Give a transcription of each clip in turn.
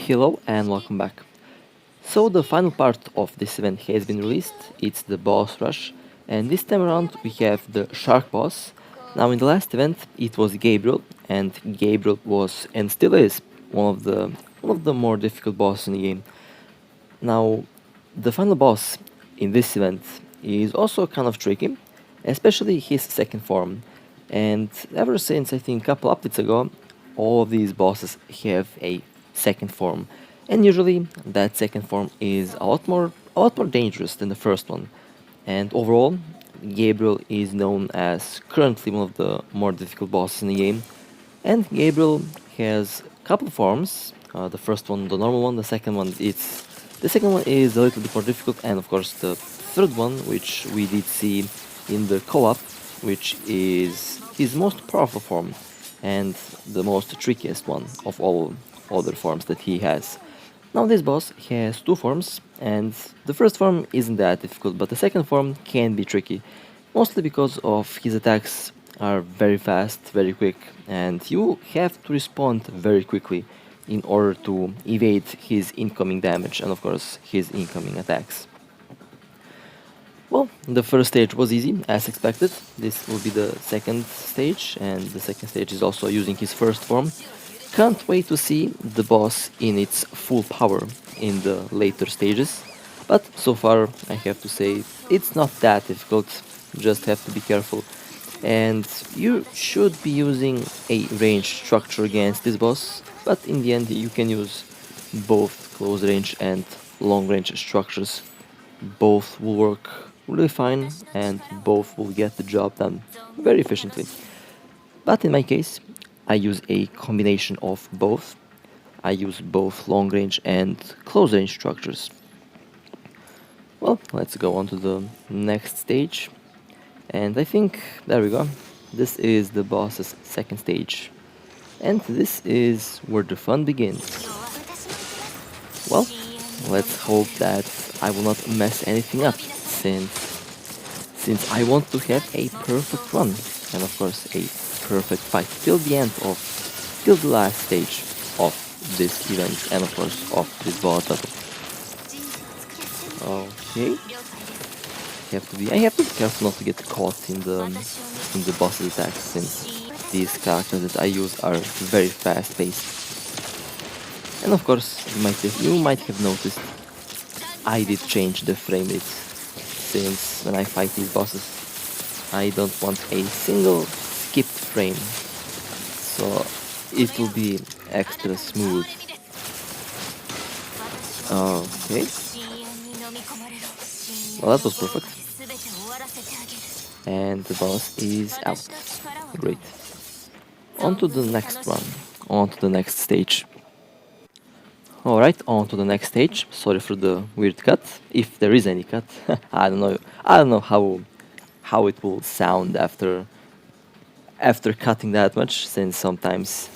Hello and welcome back. So the final part of this event has been released, it's the boss rush, and this time around we have the shark boss. Now in the last event it was Gabriel, and Gabriel was and still is one of the more difficult bosses in the game. Now the final boss in this event is also kind of tricky, especially his second form. And ever since I think a couple updates ago, all of these bosses have a second form, and usually that second form is a lot more dangerous than the first one. And overall, Gabriel is known as currently one of the more difficult bosses in the game. And Gabriel has a couple of forms. The first one, the normal one. The second one is a little bit more difficult, and of course the third one, which we did see in the co-op, which is his most powerful form and the most trickiest one of all other forms that he has. Now this boss has two forms, and the first form isn't that difficult, but the second form can be tricky, mostly because of his attacks are very fast, very quick, and you have to respond very quickly in order to evade his incoming damage and of course his incoming attacks. Well, the first stage was easy, as expected. This will be the second stage, and the second stage is also using his first form. Can't wait to see the boss in its full power in the later stages, but so far I have to say it's not that difficult, just have to be careful. And you should be using a range structure against this boss, but in the end you can use both close range and long range structures. Both will work really fine and both will get the job done very efficiently. But in my case, I use a combination of both. I use both long range and close range structures. Well, let's go on to the next stage. And I think, there we go. This is the boss's second stage. And this is where the fun begins. Well, let's hope that I will not mess anything up, since I want to have a perfect run, and of course a perfect fight till the last stage of this event, and of course of this boss battle. Okay, I have to be careful not to get caught in the boss's attacks, since these characters that I use are very fast paced. And of course, you might have noticed I did change the frame rate, since when I fight these bosses, I don't want a single skipped frame, so it will be extra smooth. Okay, well that was perfect, and the boss is out. Great. On to the next one, on to the next stage. Alright, on to the next stage. Sorry for the weird cut, if there is any cut. I don't know. I don't know how it will sound after cutting that much, since sometimes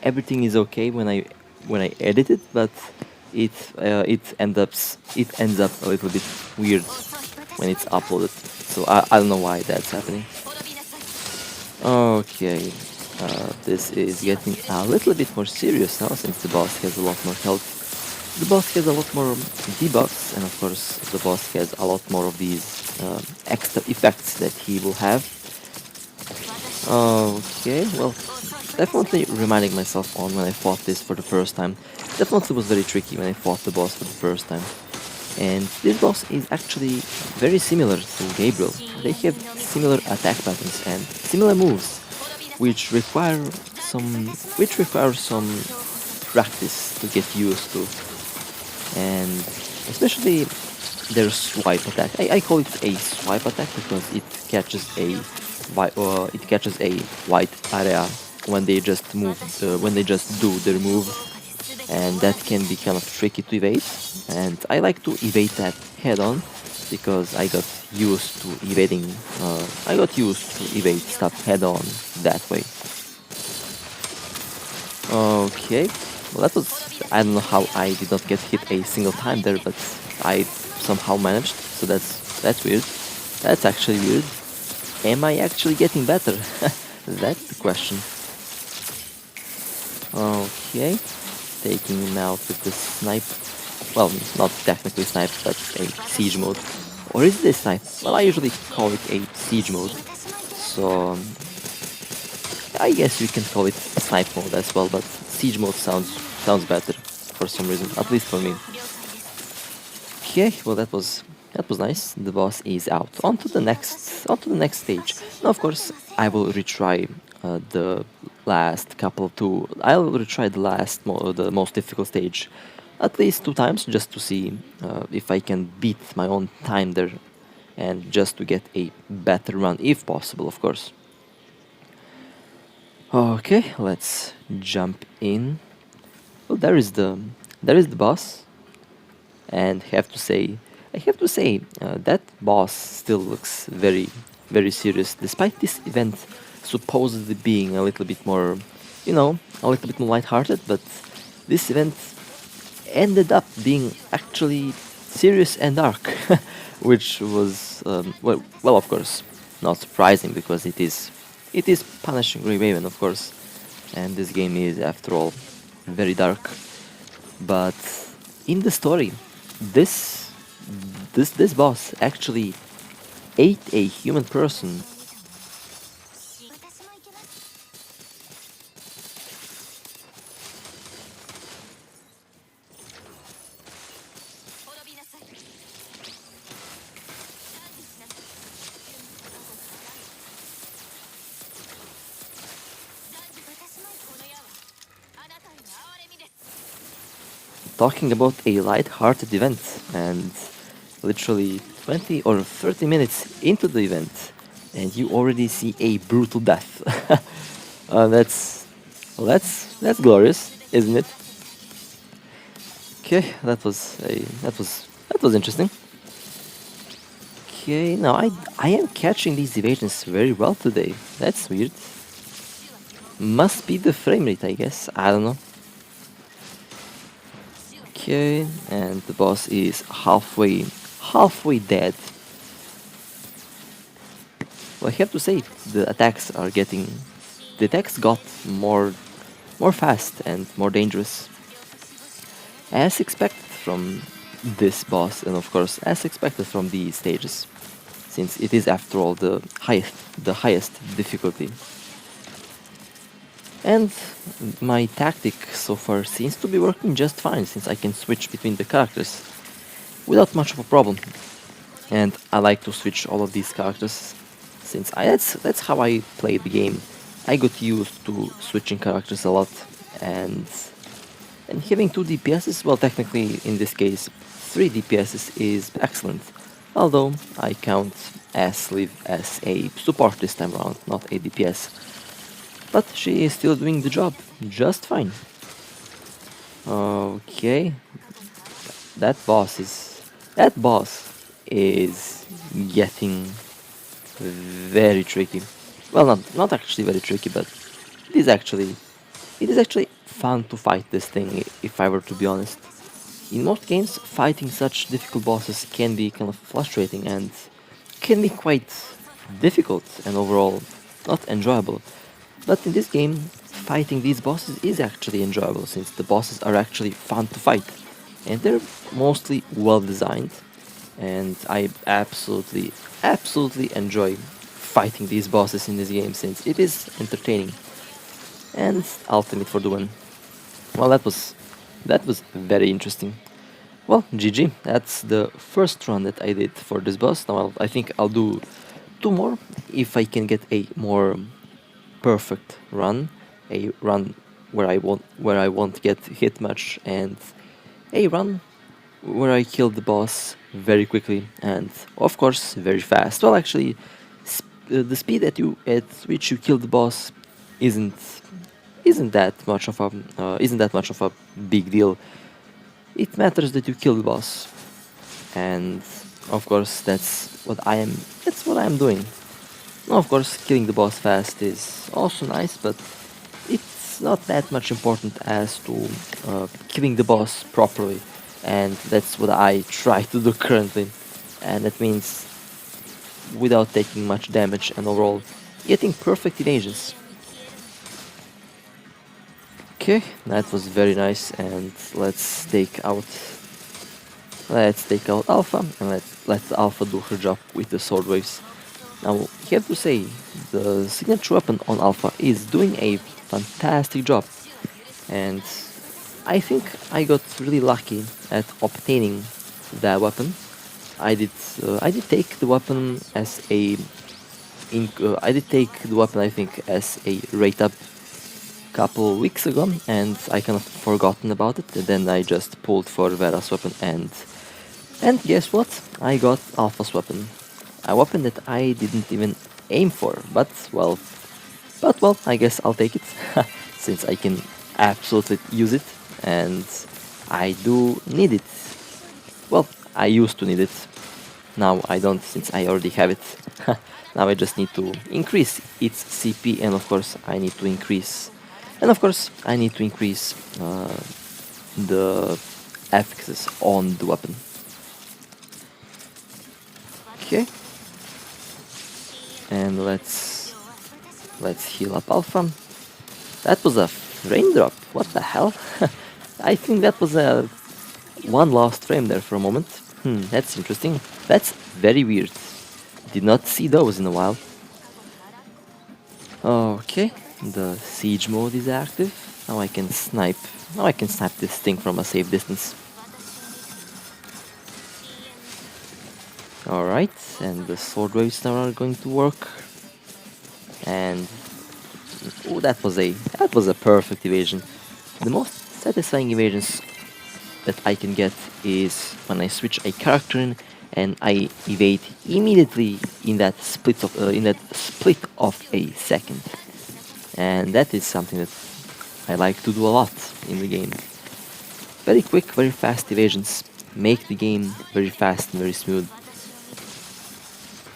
everything is okay when I edit it, but it ends up a little bit weird when it's uploaded. So I don't know why that's happening. Okay, this is getting a little bit more serious now, since the boss has a lot more health. The boss has a lot more debuffs, and of course the boss has a lot more of these extra effects that he will have. Okay, well, definitely reminding myself on when I fought this for the first time. Definitely was very tricky when I fought the boss for the first time. And this boss is actually very similar to Gabriel. They have similar attack patterns and similar moves, which require some practice to get used to, and especially their swipe attack. I call it a swipe attack because it catches a white area when they just do their move, and that can be kind of tricky to evade. And I like to evade that head on because I got used to evade stuff head on that way. Okay, well that was, I don't know how I did not get hit a single time there, but I somehow managed, so that's weird. That's actually weird. Am I actually getting better? That's the question. Okay, taking him out with the snipe. Well, not technically snipe, but a siege mode. Or is this snipe? Well, I usually call it a siege mode. So I guess you can call it snipe mode as well, but siege mode sounds better for some reason, at least for me. Okay, well that was nice. The boss is out. On to the next stage. Now, of course, I will retry the last couple two. I'll retry the most difficult stage, at least 2 times, just to see if I can beat my own time there, and just to get a better run, if possible, of course. Okay, let's jump in. Well, there is the boss, and I have to say that boss still looks very, very serious, despite this event supposedly being a little bit more, a little bit more lighthearted. But this event ended up being actually serious and dark, which was well, of course, not surprising because it is punishing Grey Raven, of course, and this game is, after all, very dark. But in the story, this this boss actually ate a human person. Talking about a light-hearted event, and literally 20 or 30 minutes into the event, and you already see a brutal death. That's glorious, isn't it? Okay, that was interesting. Okay, now I am catching these evasions very well today. That's weird. Must be the frame rate, I guess. I don't know. Okay, and the boss is halfway dead. Well, I have to say, the attacks got more fast and more dangerous, as expected from this boss, and of course as expected from these stages, since it is, after all, the highest difficulty. And my tactic so far seems to be working just fine, since I can switch between the characters without much of a problem. And I like to switch all of these characters, since that's how I play the game. I got used to switching characters a lot, and having 2 DPSs, well, technically in this case 3 DPSs is excellent. Although I count Asliv as a support this time around, not a DPS. But she is still doing the job just fine. Okay, that boss is getting very tricky. Well, not actually very tricky, but it is actually fun to fight this thing, if I were to be honest. In most games, fighting such difficult bosses can be kind of frustrating and can be quite difficult and overall not enjoyable. But in this game, fighting these bosses is actually enjoyable, since the bosses are actually fun to fight. And they're mostly well designed, and I absolutely enjoy fighting these bosses in this game, since it is entertaining and ultimate for the win. Well, that was very interesting. Well, GG. That's the first run that I did for this boss. Now I think I'll do 2 more if I can get a more perfect run, a run where I won't get hit much, and a run where I kill the boss very quickly and, of course, very fast. Well, actually, the speed at which you kill the boss isn't that much of a big deal. It matters that you kill the boss, and of course that's what I am doing. Now, of course, killing the boss fast is also nice, but it's not that much important as to killing the boss properly, and that's what I try to do currently. And that means without taking much damage and overall getting perfect evasions. Okay, that was very nice, and let's take out Alpha, and let Alpha do her job with the sword waves. Now, you have to say, the signature weapon on Alpha is doing a fantastic job, and I think I got really lucky at obtaining that weapon. I did take the weapon as a I did take the weapon, I think, as a rate up couple weeks ago, and I kind of forgotten about it. And then I just pulled for Vera's weapon, and guess what? I got Alpha's weapon, a weapon that I didn't even aim for. But well, I guess I'll take it since I can absolutely use it, and I do need it. Well, I used to need it. Now I don't, since I already have it. Now I just need to increase its CP, and of course I need to increase, the efficacy on the weapon. Okay, and let's heal up Alpha. That was a frame drop. What the hell? I think that was a one lost frame there for a moment. That's interesting. That's very weird. Did not see those in a while. Okay, the siege mode is active. Now I can snipe. Now I can snipe this thing from a safe distance. Alright, and the sword waves now are going to work. And oh, that was a perfect evasion. The most satisfying evasions that I can get is when I switch a character in and I evade immediately in that split of a second. And that is something that I like to do a lot in the game. Very quick, very fast evasions make the game very fast and very smooth.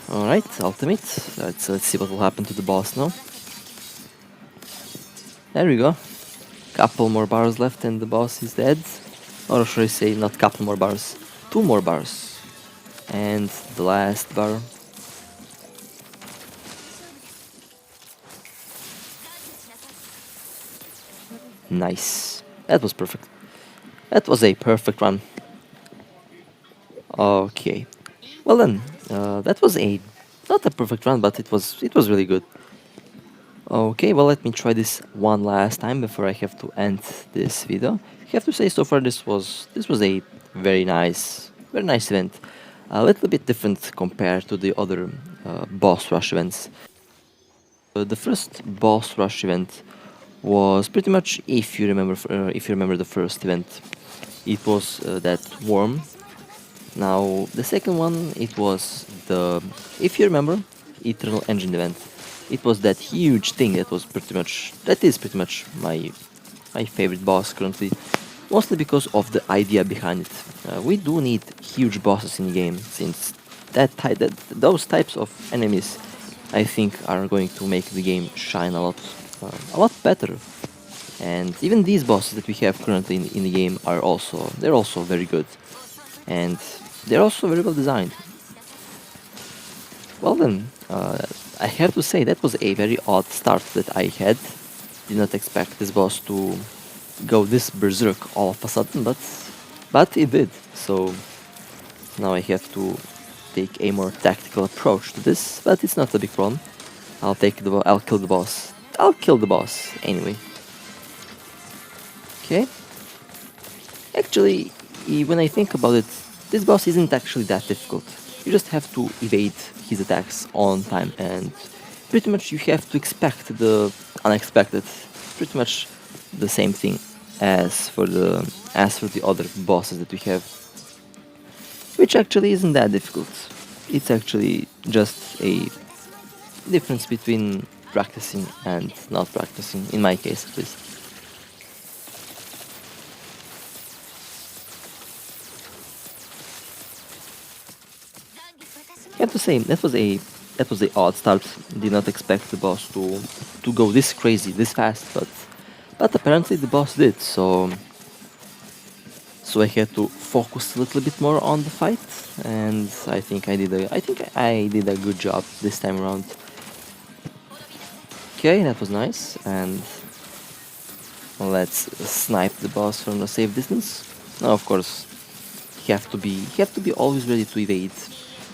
Alright, ultimate. Let's see what will happen to the boss now. There we go. Couple more bars left and the boss is dead. Or should I say, not couple more bars, 2 more bars. And the last bar. Nice. That was perfect. That was a perfect run. Okay. Well then, that was not a perfect run, but it was really good. Okay, well, let me try this one last time before I have to end this video. I have to say, so far this was a very nice event. A little bit different compared to the other boss rush events. The first boss rush event was pretty much, if you remember the first event, it was that worm. Now the second one, it was the, if you remember, Eternal Engine event. It was that huge thing that is pretty much my favorite boss currently, mostly because of the idea behind it. We do need huge bosses in the game, since those types of enemies, I think, are going to make the game shine a lot better. And even these bosses that we have currently in the game are also very good, and they're also very well designed. Well then, I have to say that was a very odd start that I had. Did not expect this boss to go this berserk all of a sudden, but it did. So now I have to take a more tactical approach to this, but it's not a big problem. I'll kill the boss. I'll kill the boss anyway. Okay. Actually, when I think about it, this boss isn't actually that difficult. You just have to evade his attacks on time, and pretty much you have to expect the unexpected. Pretty much the same thing as for the other bosses that we have, which actually isn't that difficult. It's actually just a difference between practicing and not practicing, in my case at least. I have to say, that was a odd start. Did not expect the boss to go this crazy, this fast, but apparently the boss did. So I had to focus a little bit more on the fight, and I think I did a good job this time around. Okay, that was nice, and Let's snipe the boss from a safe distance. Now, of course, you have to be always ready to evade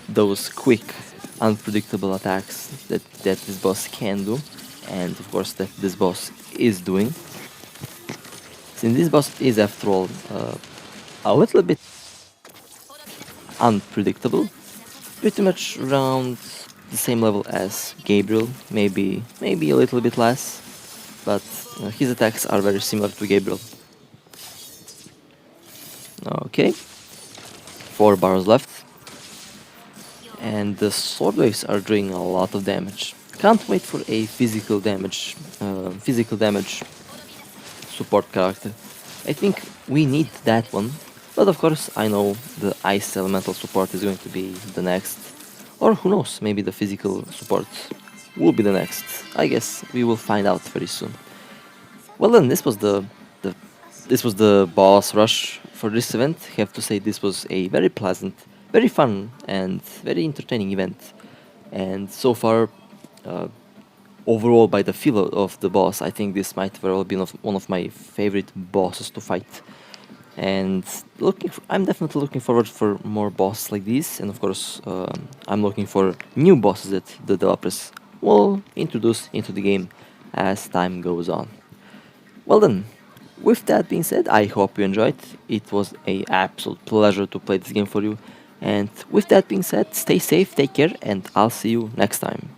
those quick, unpredictable attacks that this boss can do, and of course that this boss is doing. Since this boss is, after all, a little bit unpredictable, pretty much around the same level as Gabriel, maybe a little bit less, but his attacks are very similar to Gabriel. Okay, 4 bars left, and the sword waves are doing a lot of damage. Can't wait for a physical damage support character. I think we need that one, but of course I know the ice elemental support is going to be the next, or who knows, maybe the physical support will be the next. I guess we will find out very soon. Well then, this was the boss rush for this event. I have to say this was a very pleasant, very fun, and very entertaining event. And so far, uh, overall, by the feel of the boss, I think this might very well be one of my favorite bosses to fight. And I'm definitely looking forward for more bosses like these. And of course, I'm looking for new bosses that the developers will introduce into the game as time goes on. Well then, with that being said, I hope you enjoyed. It was a absolute pleasure to play this game for you. And with that being said, stay safe, take care, and I'll see you next time.